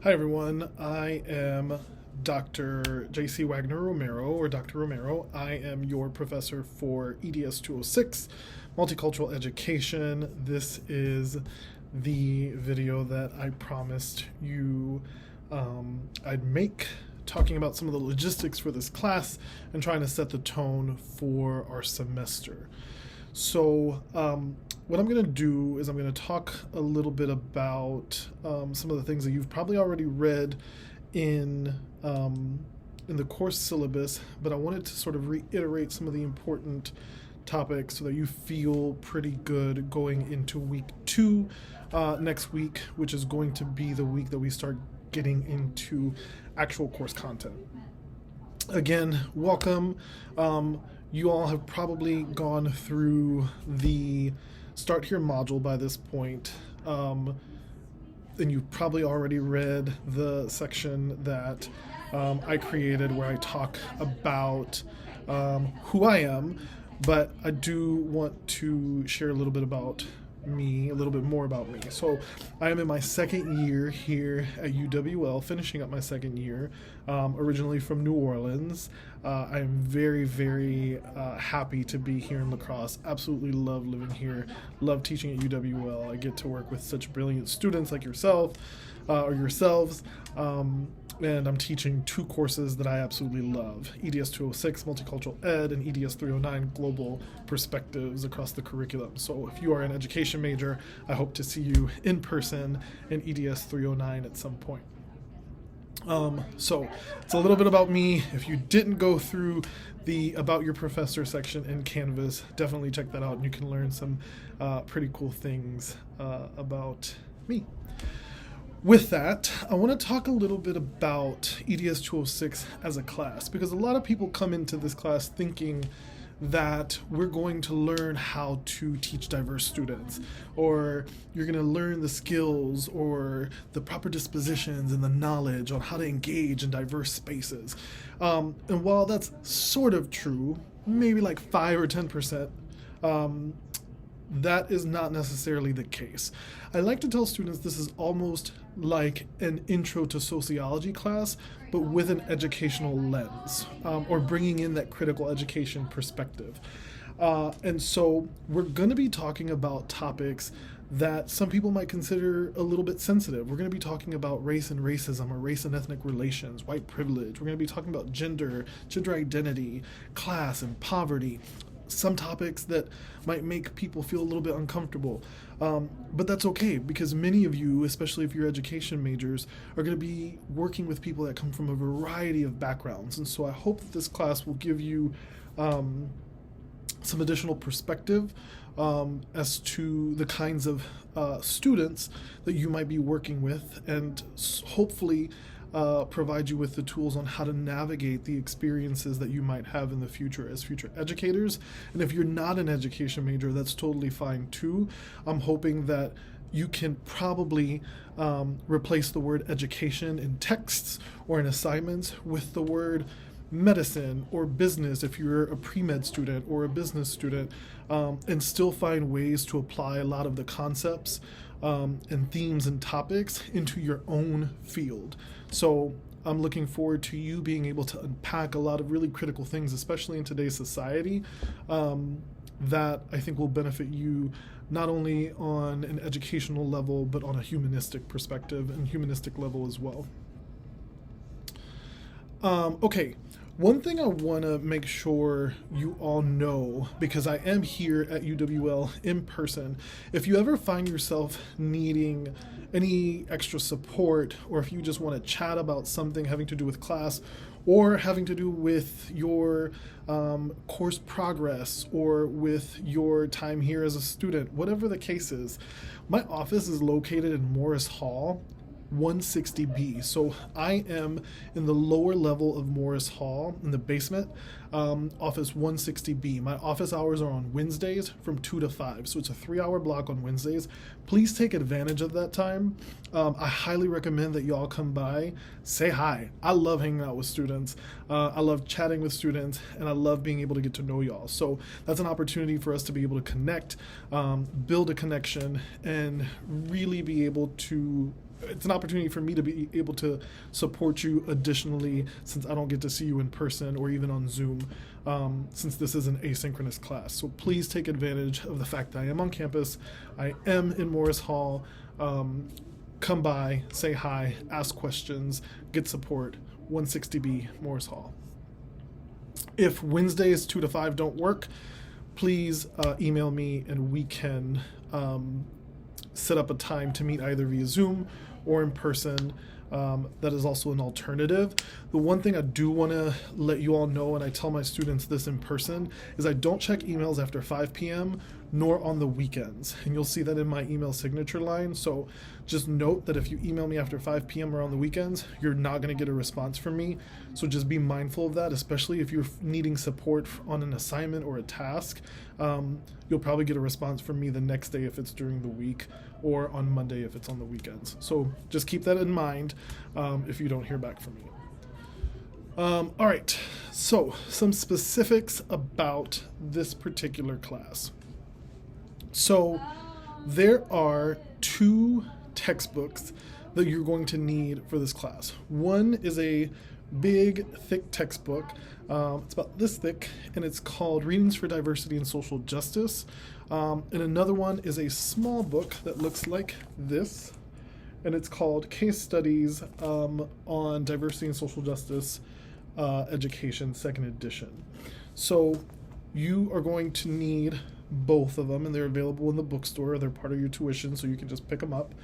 Hi everyone, I am Dr. JC Wagner-Romero, or Dr. Romero. I am your professor for EDS-206, Multicultural Education. This is the video that I promised you I'd make, talking about some of the logistics for this class and trying to set the tone for our semester. So what I'm going to do is I'm going to talk a little bit about some of the things that you've probably already read in the course syllabus, but I wanted to sort of reiterate some of the important topics so that you feel pretty good going into week 2 next week, which is going to be the week that we start getting into actual course content. Again, welcome. You all have probably gone through the Start Here module by this point, and you've probably already read the section that I created where I talk about who I am, but I do want to share a little bit about me, a little bit more about me. So I am in my second year here at UWL, finishing up my second year, originally from New Orleans. I am very, very happy to be here in La Crosse. Absolutely love living here, love teaching at UWL. I get to work with such brilliant students like yourself, or yourselves. And I'm teaching 2 courses that I absolutely love, EDS-206, Multicultural Ed, and EDS-309, Global Perspectives across the curriculum. So if you are an education major, I hope to see you in person in EDS-309 at some point. So it's a little bit about me. If you didn't go through the About Your Professor section in Canvas, definitely check that out, and you can learn some pretty cool things about me. With that, I want to talk a little bit about EDS-206 as a class, because a lot of people come into this class thinking that we're going to learn how to teach diverse students, or you're going to learn the skills or the proper dispositions and the knowledge on how to engage in diverse spaces. And while that's sort of true, maybe like 5 or 10%, that is not necessarily the case. I like to tell students this is almost like an intro to sociology class, but with an educational lens, or bringing in that critical education perspective. And so we're going to be talking about topics that some people might consider a little bit sensitive. We're going to be talking about race and racism, or race and ethnic relations, white privilege. We're going to be talking about gender identity, class, and poverty. Some topics that might make people feel a little bit uncomfortable. But that's okay, because many of you, especially if you're education majors, are going to be working with people that come from a variety of backgrounds. And so I hope that this class will give you some additional perspective as to the kinds of students that you might be working with, and hopefully provide you with the tools on how to navigate the experiences that you might have in the future as future educators. And if you're not an education major, that's totally fine too. I'm hoping that you can probably replace the word education in texts or in assignments with the word medicine or business if you're a pre-med student or a business student, and still find ways to apply a lot of the concepts and themes and topics into your own field. So I'm looking forward to you being able to unpack a lot of really critical things, especially in today's society, that I think will benefit you not only on an educational level, but on a humanistic perspective and humanistic level as well. Okay. One thing I want to make sure you all know, because I am here at UWL in person, if you ever find yourself needing any extra support, or if you just want to chat about something having to do with class or having to do with your course progress or with your time here as a student, whatever the case is, my office is located in Morris Hall, 160B. So I am in the lower level of Morris Hall in the basement, office 160B. My office hours are on Wednesdays from 2 to 5. So it's a 3-hour block on Wednesdays. Please take advantage of that time. I highly recommend that y'all come by, say hi. I love hanging out with students. I love chatting with students, and I love being able to get to know y'all. So that's an opportunity for us to be able to connect, build a connection, and really be able to it's an opportunity for me to be able to support you additionally, since I don't get to see you in person or even on Zoom, since this is an asynchronous class. So please take advantage of the fact that I am on campus. I am in Morris Hall. Come by, say hi, ask questions, get support. 160B Morris Hall. If Wednesdays 2 to 5 don't work, please email me and we can set up a time to meet either via Zoom or in person. That is also an alternative. The one thing I do want to let you all know, and I tell my students this in person, is I don't check emails after 5 p.m. nor on the weekends. And you'll see that in my email signature line. So just note that if you email me after 5 p.m. or on the weekends, you're not going to get a response from me. So just be mindful of that, especially if you're needing support on an assignment or a task. You'll probably get a response from me the next day if it's during the week, or on Monday if it's on the weekends. So just keep that in mind if you don't hear back from me. All right, so some specifics about this particular class. So there are 2 textbooks that you're going to need for this class. One is a big, thick textbook. It's about this thick, and it's called Readings for Diversity and Social Justice. And another one is a small book that looks like this, and it's called Case Studies on Diversity and Social Justice Education, 2nd edition. So you are going to need both of them, and they're available in the bookstore. They're part of your tuition, so you can just pick them up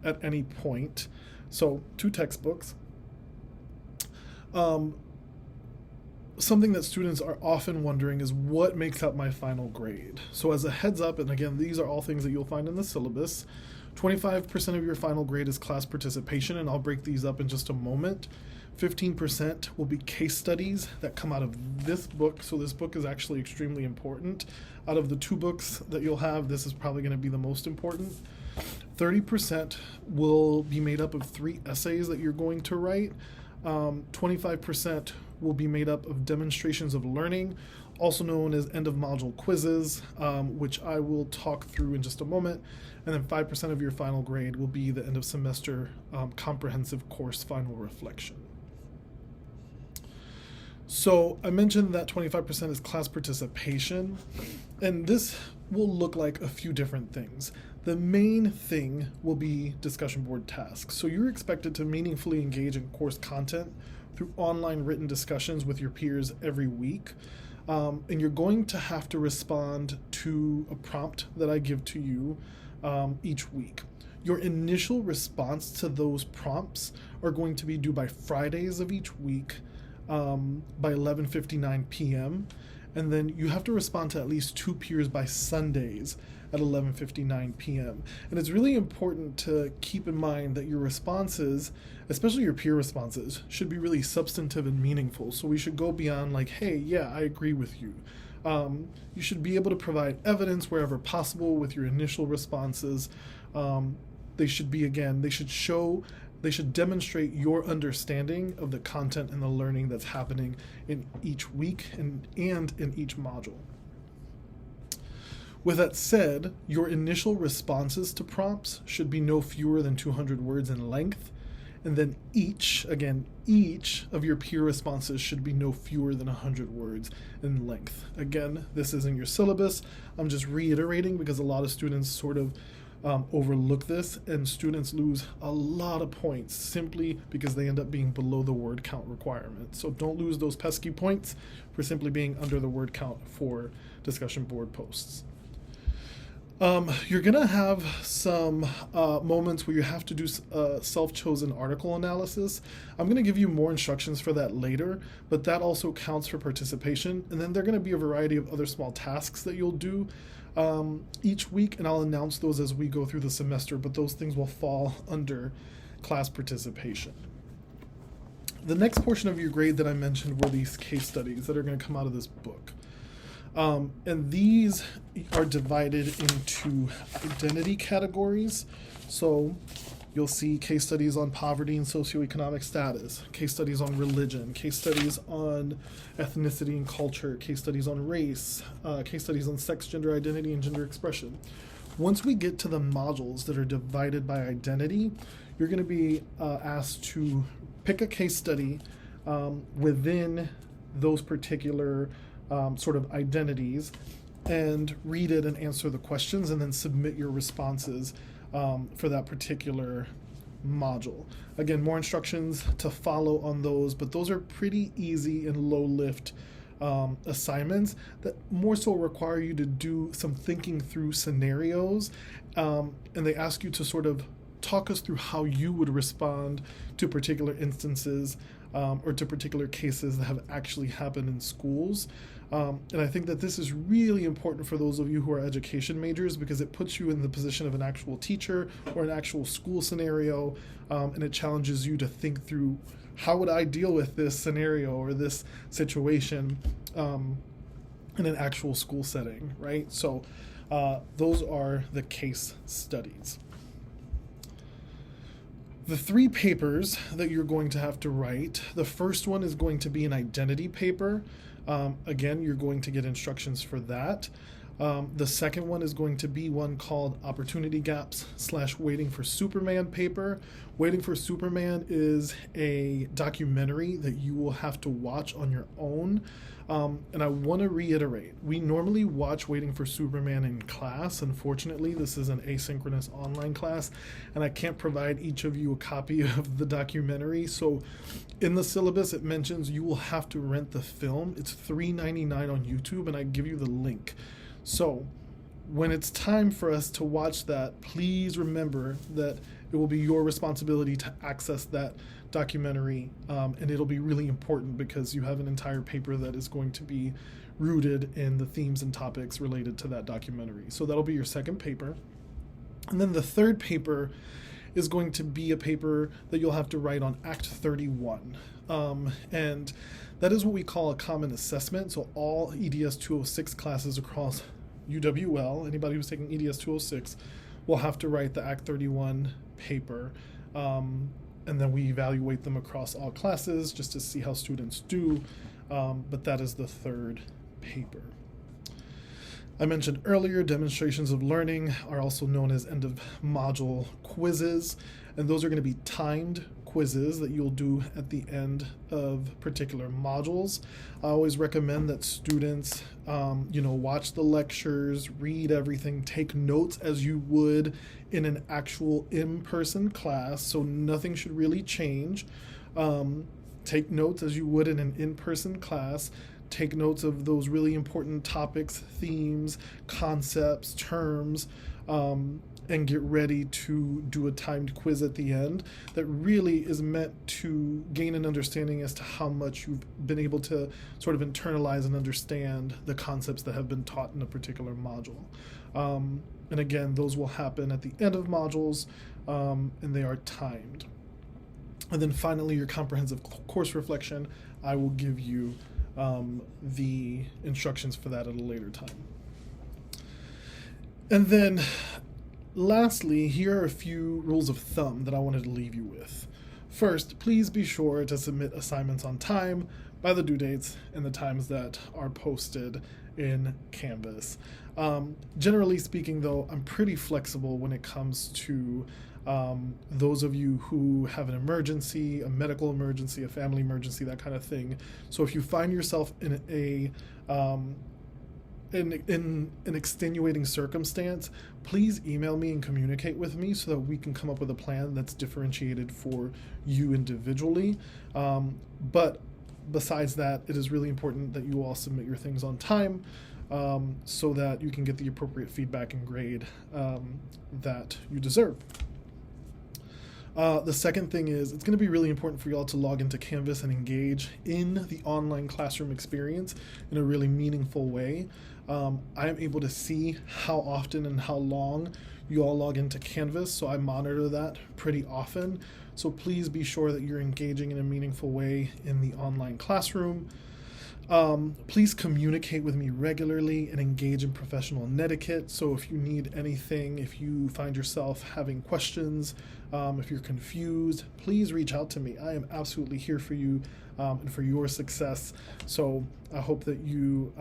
at any point. So 2 textbooks. Something that students are often wondering is what makes up my final grade. So as a heads up, and again, these are all things that you'll find in the syllabus, 25% of your final grade is class participation, and I'll break these up in just a moment. 15% will be case studies that come out of this book. So this book is actually extremely important. Out of the 2 books that you'll have, this is probably going to be the most important. 30% will be made up of 3 essays that you're going to write. 25% will be made up of demonstrations of learning, also known as end of module quizzes, which I will talk through in just a moment. And then 5% of your final grade will be the end of semester comprehensive course final reflection. So I mentioned that 25% is class participation, and this will look like a few different things. The main thing will be discussion board tasks. So you're expected to meaningfully engage in course content through online written discussions with your peers every week. And you're going to have to respond to a prompt that I give to you each week. Your initial response to those prompts are going to be due by Fridays of each week by 11:59 p.m. And then you have to respond to at least 2 peers by Sundays at 11:59 p.m. And it's really important to keep in mind that your responses, especially your peer responses, should be really substantive and meaningful. So we should go beyond like, hey, yeah, I agree with you. You should be able to provide evidence wherever possible with your initial responses. They should demonstrate your understanding of the content and the learning that's happening in each week and in each module. With that said, your initial responses to prompts should be no fewer than 200 words in length, and then each of your peer responses should be no fewer than 100 words in length. Again, this isn't your syllabus. I'm just reiterating because a lot of students sort of overlook this, and students lose a lot of points simply because they end up being below the word count requirement. So don't lose those pesky points for simply being under the word count for discussion board posts. You're going to have some moments where you have to do self-chosen article analysis. I'm going to give you more instructions for that later, but that also counts for participation. And then there are going to be a variety of other small tasks that you'll do each week, and I'll announce those as we go through the semester, but those things will fall under class participation. The next portion of your grade that I mentioned were these case studies that are going to come out of this book. And these are divided into identity categories. So you'll see case studies on poverty and socioeconomic status, case studies on religion, case studies on ethnicity and culture, case studies on race, case studies on sex, gender identity, and gender expression. Once we get to the modules that are divided by identity, you're going to be asked to pick a case study within those particular sort of identities and read it and answer the questions and then submit your responses for that particular module. Again, more instructions to follow on those, but those are pretty easy and low lift assignments that more so require you to do some thinking through scenarios, and they ask you to sort of talk us through how you would respond to particular instances or to particular cases that have actually happened in schools. And I think that this is really important for those of you who are education majors, because it puts you in the position of an actual teacher or an actual school scenario, and it challenges you to think through, how would I deal with this scenario or this situation in an actual school setting, right? So those are the case studies. The 3 papers that you're going to have to write, the first one is going to be an identity paper. Again, you're going to get instructions for that. The second one is going to be one called Opportunity Gaps / Waiting for Superman paper. Waiting for Superman is a documentary that you will have to watch on your own. And I want to reiterate, we normally watch Waiting for Superman in class. Unfortunately, this is an asynchronous online class, and I can't provide each of you a copy of the documentary. So in the syllabus, it mentions you will have to rent the film. It's $3.99 on YouTube, and I give you the link. So when it's time for us to watch that, please remember that it will be your responsibility to access that documentary, and it'll be really important because you have an entire paper that is going to be rooted in the themes and topics related to that documentary. So that'll be your second paper. And then the third paper is going to be a paper that you'll have to write on Act 31. And that is what we call a common assessment. So all EDS-206 classes across UWL, anybody who's taking EDS-206, will have to write the Act 31 paper. And then we evaluate them across all classes just to see how students do. But that is the third paper. I mentioned earlier, demonstrations of learning are also known as end of module quizzes, and those are going to be timed quizzes that you'll do at the end of particular modules. I always recommend that students, watch the lectures, read everything, take notes as you would in an actual in-person class, so nothing should really change. Take notes as you would in an in-person class. Take notes of those really important topics, themes, concepts, terms, and get ready to do a timed quiz at the end that really is meant to gain an understanding as to how much you've been able to sort of internalize and understand the concepts that have been taught in a particular module. And again, those will happen at the end of modules, and they are timed. And then finally, your comprehensive course reflection, I will give you the instructions for that at a later time. And then lastly, here are a few rules of thumb that I wanted to leave you with. First, please be sure to submit assignments on time by the due dates and the times that are posted in Canvas. Generally speaking, though, I'm pretty flexible when it comes to those of you who have an emergency, a medical emergency, a family emergency, that kind of thing. So if you find yourself in an extenuating circumstance, please email me and communicate with me so that we can come up with a plan that's differentiated for you individually. But besides that, it is really important that you all submit your things on time, so that you can get the appropriate feedback and grade that you deserve. The second thing is, it's going to be really important for y'all to log into Canvas and engage in the online classroom experience in a really meaningful way. I am able to see how often and how long you all log into Canvas, so I monitor that pretty often. So please be sure that you're engaging in a meaningful way in the online classroom. Please communicate with me regularly and engage in professional etiquette. So if you need anything, if you find yourself having questions, if you're confused, please reach out to me. I am absolutely here for you and for your success. So I hope that you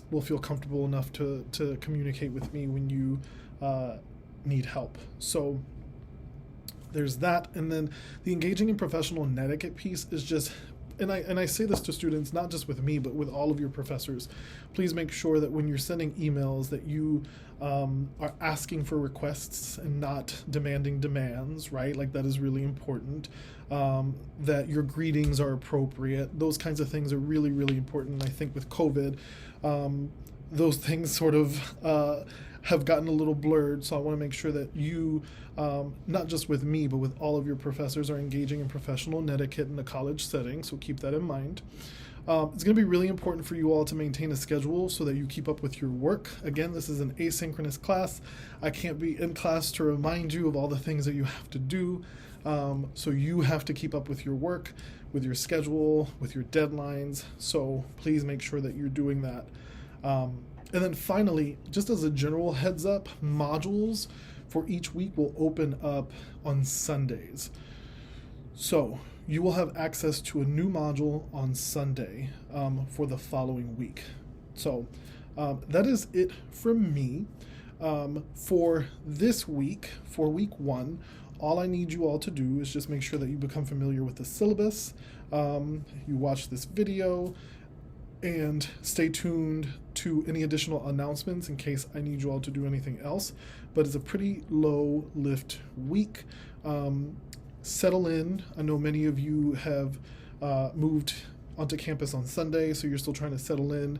will feel comfortable enough to communicate with me when you need help. So there's that. And then the engaging in professional etiquette piece is just, and I say this to students, not just with me, but with all of your professors. Please make sure that when you're sending emails that you are asking for requests and not demanding demands, right? Like that is really important. That your greetings are appropriate. Those kinds of things are really, really important. I think with COVID, those things sort of have gotten a little blurred. So I want to make sure that you, not just with me, but with all of your professors, are engaging in professional etiquette in a college setting. So keep that in mind. It's going to be really important for you all to maintain a schedule so that you keep up with your work. Again, this is an asynchronous class. I can't be in class to remind you of all the things that you have to do. So you have to keep up with your work, with your schedule, with your deadlines. So please make sure that you're doing that. And then finally, just as a general heads up, modules for each week will open up on Sundays. So you will have access to a new module on Sunday for the following week. So that is it from me. For this week, for week 1, all I need you all to do is just make sure that you become familiar with the syllabus, you watch this video, and stay tuned to any additional announcements in case I need you all to do anything else. But it's a pretty low lift week. Settle in. I know many of you have moved onto campus on Sunday, so you're still trying to settle in.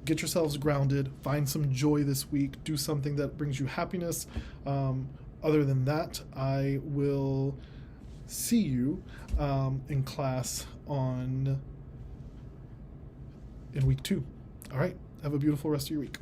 Get yourselves grounded. Find some joy this week. Do something that brings you happiness. Other than that, I will see you in class in week 2. All right. Have a beautiful rest of your week.